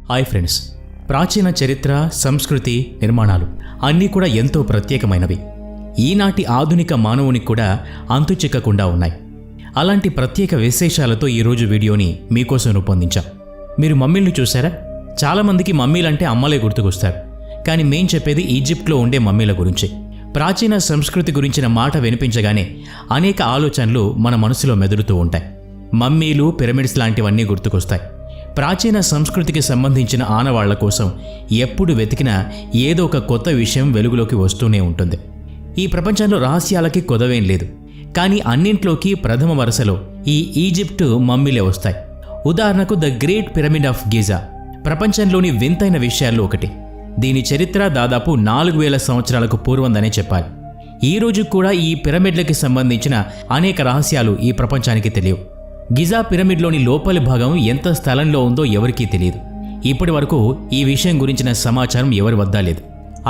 Hi friends, ప్రాచీన చరిత్ర, సంస్కృతి, నిర్మాణాలు అన్నీ కూడా ఎంతో ప్రత్యేకమైనవి. ఈనాటి ఆధునిక మానవునికి కూడా అంతుచిక్కకుండా ఉన్నాయి. అలాంటి ప్రత్యేక విశేషాలతో ఈరోజు వీడియోని మీకోసం రూపొందించాం. మీరు మమ్మీలను చూసారా? చాలామందికి మమ్మీలంటే అమ్మలే గుర్తుకొస్తారు. కానీ మేం చెప్పేది ఈజిప్ట్లో ఉండే మమ్మీల గురించి. ప్రాచీన సంస్కృతి గురించిన మాట వినిపించగానే అనేక ఆలోచనలు మన మనసులో మెదులుతూ ఉంటాయి. మమ్మీలు, పిరమిడ్స్ లాంటివన్నీ గుర్తుకొస్తాయి. ప్రాచీన సంస్కృతికి సంబంధించిన ఆనవాళ్ల కోసం ఎప్పుడు వెతికినా ఏదో ఒక కొత్త విషయం వెలుగులోకి వస్తూనే ఉంటుంది. ఈ ప్రపంచంలో రహస్యాలకి కొదవేం లేదు. కానీ అన్నింట్లోకి ప్రథమ వరుసలో ఈ ఈజిప్టు మమ్మీలే వస్తాయి. ఉదాహరణకు the great pyramid of Giza ప్రపంచంలోని వింతైన విషయాల్లో ఒకటి. దీని చరిత్ర దాదాపు 4000 సంవత్సరాలకు పూర్వందనే చెప్పాలి. ఈ రోజు కూడా ఈ పిరమిడ్లకి సంబంధించిన అనేక రహస్యాలు ఈ ప్రపంచానికి తెలియవు. గిజా పిరమిడ్లోని లోపలి భాగం ఎంత స్థలంలో ఉందో ఎవరికీ తెలియదు. ఇప్పటి వరకు ఈ విషయం గురించిన సమాచారం ఎవరి వద్ద లేదు.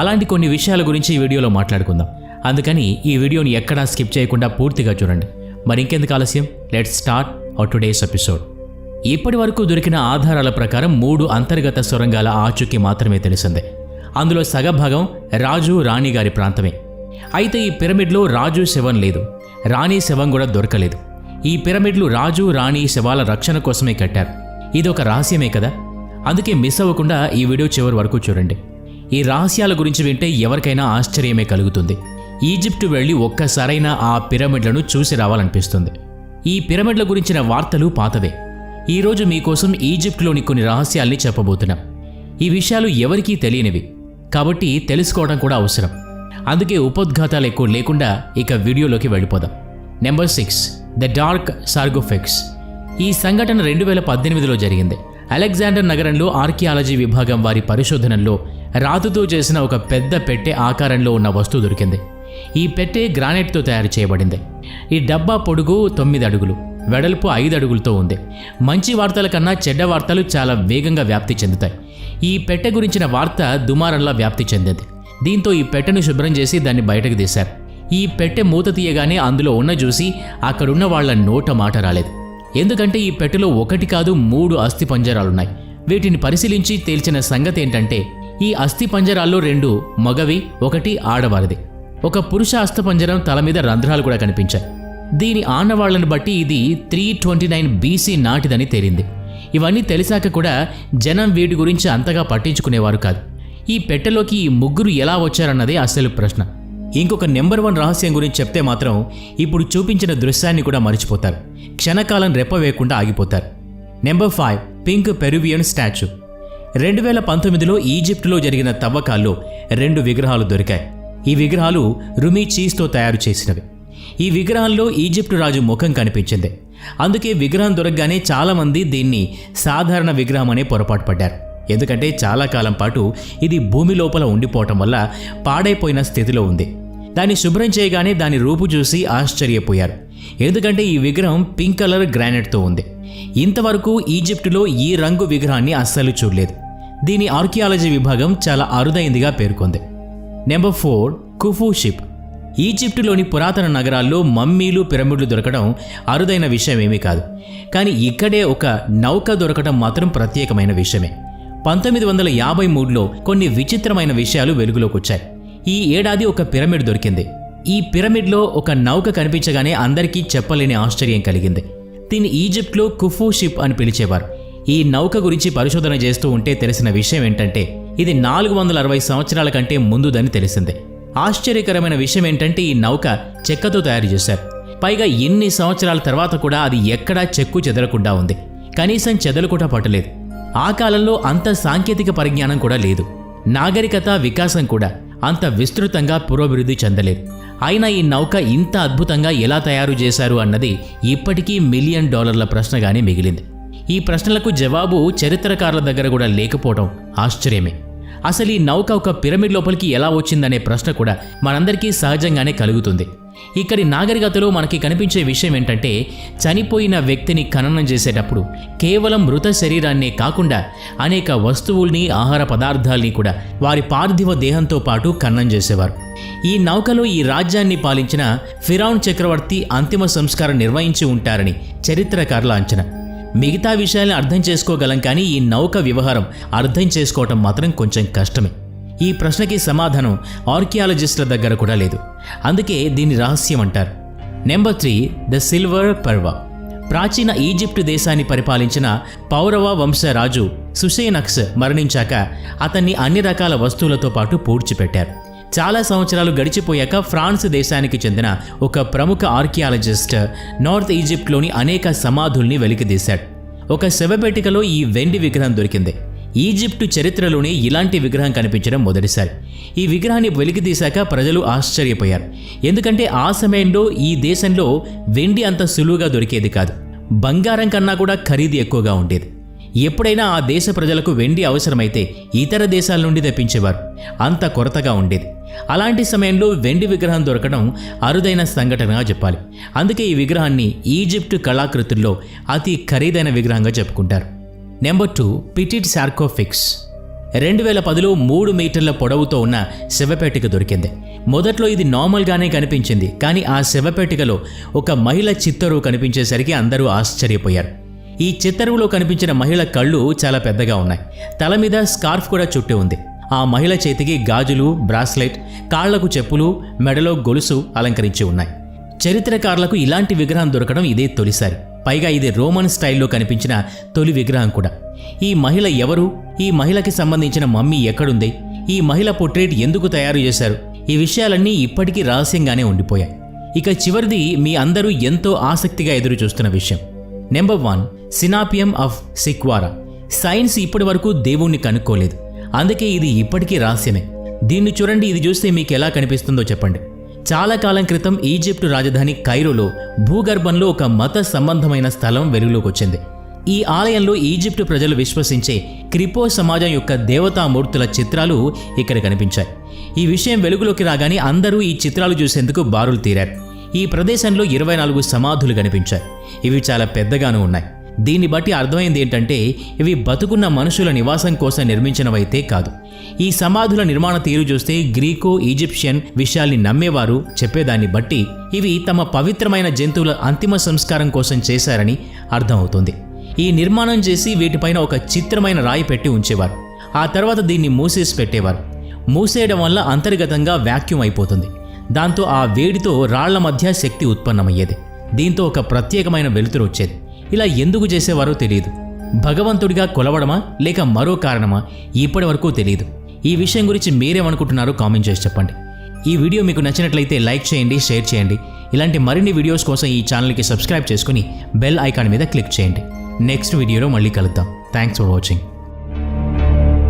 అలాంటి కొన్ని విషయాల గురించి ఈ వీడియోలో మాట్లాడుకుందాం. అందుకని ఈ వీడియోని ఎక్కడా స్కిప్ చేయకుండా పూర్తిగా చూడండి. మరి ఇంకెందుకు ఆలస్యం, let's start our today's episode. ఇప్పటి వరకు దొరికిన ఆధారాల ప్రకారం 3 అంతర్గత సొరంగాల ఆచూకీ మాత్రమే తెలిసిందే. అందులో సగభాగం రాజు, రాణి గారి ప్రాంతమే. అయితే ఈ పిరమిడ్లో రాజు శవం లేదు, రాణి శవం కూడా దొరకలేదు. ఈ పిరమిడ్లు రాజు, రాణి శవాల రక్షణ కోసమే కట్టారు. ఇదొక రహస్యమే కదా. అందుకే మిస్ అవ్వకుండా ఈ వీడియో చివరి వరకు చూడండి. ఈ రహస్యాల గురించి వింటే ఎవరికైనా ఆశ్చర్యమే కలుగుతుంది. ఈజిప్టు వెళ్ళి ఒక్కసారైనా ఆ పిరమిడ్లను చూసి రావాలనిపిస్తుంది. ఈ పిరమిడ్ల గురించిన వార్తలు పాతవే. ఈరోజు మీకోసం ఈజిప్టులోని కొన్ని రహస్యాల్ని చెప్పబోతున్నాం. ఈ విషయాలు ఎవరికీ తెలియనివి కాబట్టి తెలుసుకోవడం కూడా అవసరం. అందుకే ఉపోద్ఘాతాలు ఎక్కువ లేకుండా ఇక వీడియోలోకి వెళ్ళిపోదాం. Number 6, the dark sarcophagus. ఈ సంఘటన 2018లో జరిగింది. అలెగ్జాండర్ నగరంలో ఆర్కియాలజీ విభాగం వారి పరిశోధనల్లో రాతితో చేసిన ఒక పెద్ద పెట్టె ఆకారంలో ఉన్న వస్తువు దొరికింది. ఈ పెట్టె గ్రానైట్తో తయారు చేయబడింది. ఈ డబ్బా పొడుగు 9 అడుగులు, వెడల్పు 5 అడుగులతో ఉంది. మంచి వార్తల కన్నా చెడ్డ వార్తలు చాలా వేగంగా వ్యాప్తి చెందుతాయి. ఈ పెట్టె గురించిన వార్త దుమారంలా వ్యాప్తి చెందింది. దీంతో ఈ పెట్టెను శుభ్రం చేసి దాన్ని బయటకు తీశారు. ఈ పెట్టె మూత తీయగానే అందులో ఉన్న చూసి అక్కడున్న వాళ్ల నోట మాట రాలేదు. ఎందుకంటే ఈ పెట్టెలో 1 కాదు 3 అస్థి పంజరాలున్నాయి. వీటిని పరిశీలించి తేల్చిన సంగతి ఏంటంటే ఈ అస్థి పంజరాల్లో 2 మగవి, 1 ఆడవారిది. ఒక పురుష అస్థిపంజరం తల మీద రంధ్రాలు కూడా కనిపించాయి. దీని ఆనవాళ్లను బట్టి ఇది 329 BC నాటిదని తేలింది. ఇవన్నీ తెలిసాక కూడా జనం వీటి గురించి అంతగా పట్టించుకునేవారు కాదు. ఈ పెట్టెలోకి ఈ ముగ్గురు ఎలా వచ్చారన్నదే అసలు ప్రశ్న. ఇంకొక నెంబర్ 1 రహస్యం గురించి చెప్తే మాత్రం ఇప్పుడు చూపించిన దృశ్యాన్ని కూడా మర్చిపోతారు. క్షణకాలం రెప్ప వేయకుండా ఆగిపోతారు. Number 5, pink Peruvian statue. 2019లో ఈజిప్టులో జరిగిన తవ్వకాల్లో 2 విగ్రహాలు దొరికాయి. ఈ విగ్రహాలు రుమీ చీజ్తో తయారు చేసినవి. ఈ విగ్రహాల్లో ఈజిప్టు రాజు ముఖం కనిపించింది. అందుకే విగ్రహం దొరకగానే చాలామంది దీన్ని సాధారణ విగ్రహం అనే పొరపాటు పడ్డారు. ఎందుకంటే చాలా కాలం పాటు ఇది భూమి లోపల ఉండిపోవటం వల్ల పాడైపోయిన స్థితిలో ఉంది. దాన్ని శుభ్రం చేయగానే దాని రూపు చూసి ఆశ్చర్యపోయారు. ఎందుకంటే ఈ విగ్రహం పింక్ కలర్ గ్రానైట్తో ఉంది. ఇంతవరకు ఈజిప్టులో ఈ రంగు విగ్రహాన్ని అస్సలు చూడలేదు. దీని ఆర్కియాలజీ విభాగం చాలా అరుదైందిగా పేర్కొంది. Number 4, Khufu ship. ఈజిప్టులోని పురాతన నగరాల్లో మమ్మీలు, పిరమిడ్లు దొరకడం అరుదైన విషయం ఏమీ కాదు. కానీ ఇక్కడే ఒక నౌక దొరకడం మాత్రం ప్రత్యేకమైన విషయమే. 1953లో కొన్ని విచిత్రమైన విషయాలు వెలుగులోకి వచ్చాయి. ఈ ఏడాది ఒక పిరమిడ్ దొరికింది. ఈ పిరమిడ్లో ఒక నౌక కనిపించగానే అందరికీ చెప్పలేని ఆశ్చర్యం కలిగింది. దీన్ని ఈజిప్ట్లో కుఫు షిప్ అని పిలిచేవారు. ఈ నౌక గురించి పరిశోధన చేస్తూ ఉంటే తెలిసిన విషయం ఏంటంటే ఇది 460 సంవత్సరాల కంటే ముందుదని తెలిసింది. ఆశ్చర్యకరమైన విషయం ఏంటంటే ఈ నౌక చెక్కతో తయారు చేశారు. పైగా ఎన్ని సంవత్సరాల తర్వాత కూడా అది ఎక్కడా చెక్కు చెదరకుండా ఉంది. కనీసం చెదలు కూడా పట్టలేదు. ఆ కాలంలో అంత సాంకేతిక పరిజ్ఞానం కూడా లేదు. నాగరికత, వికాసం కూడా అంత విస్తృతంగా పురోభివృద్ధి చెందలేదు. అయినా ఈ నౌక ఇంత అద్భుతంగా ఎలా తయారు చేశారు అన్నది ఇప్పటికీ $1 మిలియన్ ప్రశ్నగానే మిగిలింది. ఈ ప్రశ్నలకు జవాబు చరిత్రకారుల దగ్గర కూడా లేకపోవడం ఆశ్చర్యమే. అసలు ఈ నౌక ఒక పిరమిడ్ లోపలికి ఎలా వచ్చిందనే ప్రశ్న కూడా మనందరికీ సహజంగానే కలుగుతుంది. ఇక్కడి నాగరికతలో మనకి కనిపించే విషయం ఏంటంటే చనిపోయిన వ్యక్తిని ఖననం చేసేటప్పుడు కేవలం మృత శరీరాన్నే కాకుండా అనేక వస్తువుల్ని, ఆహార పదార్థాల్ని కూడా వారి పార్థివ దేహంతో పాటు ఖననం చేసేవారు. ఈ నౌకలో ఈ రాజ్యాన్ని పాలించిన ఫిరౌన్ చక్రవర్తి అంతిమ సంస్కారం నిర్వహించి ఉంటారని చరిత్రకారుల అంచనా. మిగతా విషయాలను అర్థం చేసుకోగలం, కానీ ఈ నౌక వ్యవహారం అర్థం చేసుకోవటం మాత్రం కొంచెం కష్టమే. ఈ ప్రశ్నకి సమాధానం ఆర్కియాలజిస్టుల దగ్గర కూడా లేదు. అందుకే దీన్ని రహస్యం అంటారు. నెంబర్ 3, ద సిల్వర్ పర్వ. ప్రాచీన ఈజిప్టు దేశాన్ని పరిపాలించిన పౌరవ వంశరాజు సుషేనక్స్ మరణించాక అతన్ని అన్ని రకాల వస్తువులతో పాటు పూడ్చిపెట్టారు. చాలా సంవత్సరాలు గడిచిపోయాక ఫ్రాన్స్ దేశానికి చెందిన ఒక ప్రముఖ ఆర్కియాలజిస్ట్ నార్త్ ఈజిప్ట్లోని అనేక సమాధుల్ని వెలికితీశాడు. ఒక శవపేటికలో ఈ వెండి విగ్రహం దొరికింది. ఈజిప్టు చరిత్రలోనే ఇలాంటి విగ్రహం కనిపించడం మొదటిసారి. ఈ విగ్రహాన్ని వెలికితీశాక ప్రజలు ఆశ్చర్యపోయారు. ఎందుకంటే ఆ సమయంలో ఈ దేశంలో వెండి అంత సులువుగా దొరికేది కాదు. బంగారం కన్నా కూడా ఖరీదు ఎక్కువగా ఉండేది. ఎప్పుడైనా ఆ దేశ ప్రజలకు వెండి అవసరమైతే ఇతర దేశాల నుండి తెప్పించేవారు. అంత కొరతగా ఉండేది. అలాంటి సమయంలో వెండి విగ్రహం దొరకడం అరుదైన సంఘటనగా చెప్పాలి. అందుకే ఈ విగ్రహాన్ని ఈజిప్టు కళాకృతుల్లో అతి ఖరీదైన విగ్రహంగా చెప్పుకుంటారు. నెంబర్ 2, పిటిట్ సార్కోఫిక్స్. 2010లో 3 మీటర్ల పొడవుతో ఉన్న శవపేటిక దొరికింది. మొదట్లో ఇది నార్మల్గానే కనిపించింది, కానీ ఆ శవపేటికలో ఒక మహిళ చిత్తరువు కనిపించేసరికి అందరూ ఆశ్చర్యపోయారు. ఈ చిత్తరువులో కనిపించిన మహిళ కళ్ళు చాలా పెద్దగా ఉన్నాయి. తల మీద స్కార్ఫ్ కూడా చుట్టి ఉంది. ఆ మహిళ చేతికి గాజులు, బ్రాస్లెట్, కాళ్లకు చెప్పులు, మెడలో గొలుసు అలంకరించి ఉన్నాయి. చరిత్రకారులకు ఇలాంటి విగ్రహం దొరకడం ఇదే తొలిసారి. పైగా ఇది రోమన్ స్టైల్లో కనిపించిన తొలి విగ్రహం కూడా. ఈ మహిళ ఎవరు? ఈ మహిళకి సంబంధించిన మమ్మీ ఎక్కడుంది? ఈ మహిళ పోర్ట్రేట్ ఎందుకు తయారు చేశారు? ఈ విషయాలన్నీ ఇప్పటికీ రహస్యంగానే ఉండిపోయాయి. ఇక చివరిది మీ అందరూ ఎంతో ఆసక్తిగా ఎదురు చూస్తున్న విషయం. Number 1, Serapeum of Saqqara. Science ఇప్పటి వరకు దేవుణ్ణి కనుక్కోలేదు. అందుకే ఇది ఇప్పటికీ రహస్యమే. దీన్ని చూడండి. ఇది చూస్తే మీకు ఎలా కనిపిస్తుందో చెప్పండి. చాలా కాలం క్రితం ఈజిప్టు రాజధాని కైరోలో భూగర్భంలో ఒక మత సంబంధమైన స్థలం వెలుగులోకి వచ్చింది. ఈ ఆలయంలో ఈజిప్టు ప్రజలు విశ్వసించే క్రిపో సమాజం యొక్క దేవతామూర్తుల చిత్రాలు ఇక్కడ కనిపించాయి. ఈ విషయం వెలుగులోకి రాగానే అందరూ ఈ చిత్రాలు చూసేందుకు బారులు తీరారు. ఈ ప్రదేశంలో 24 సమాధులు కనిపించాయి. ఇవి చాలా పెద్దగానూ ఉన్నాయి. దీన్ని బట్టి అర్థమైంది ఏంటంటే ఇవి బతుకున్న మనుషుల నివాసం కోసం నిర్మించినవైతే కాదు. ఈ సమాధుల నిర్మాణ తీరు చూస్తే గ్రీకో ఈజిప్షియన్ విషయాల్ని నమ్మేవారు చెప్పేదాన్ని బట్టి ఇవి తమ పవిత్రమైన జంతువుల అంతిమ సంస్కారం కోసం చేశారని అర్థమవుతుంది. ఈ నిర్మాణం చేసి వీటిపైన ఒక చిత్రమైన రాయి పెట్టి ఉంచేవారు. ఆ తర్వాత దీన్ని మూసేసి పెట్టేవారు. మూసేయడం వల్ల అంతర్గతంగా వాక్యూమ్ అయిపోతుంది. దాంతో ఆ వేడితో రాళ్ల మధ్య శక్తి ఉత్పన్నమయ్యేది. దీంతో ఒక ప్రత్యేకమైన వెలుతురు వచ్చేది. ఇలా ఎందుకు చేసేవారో తెలియదు. భగవంతుడిగా కొలవడమా లేక మరో కారణమా ఇప్పటి వరకు తెలియదు. ఈ విషయం గురించి మీరేమనుకుంటున్నారో కామెంట్ చేసి చెప్పండి. ఈ వీడియో మీకు నచ్చినట్లయితే లైక్ చేయండి, షేర్ చేయండి. ఇలాంటి మరిన్ని వీడియోస్ కోసం ఈ ఛానల్కి సబ్స్క్రైబ్ చేసుకుని బెల్ ఐకాన్ మీద క్లిక్ చేయండి. నెక్స్ట్ వీడియోలో మళ్ళీ కలుద్దాం. Thanks for watching.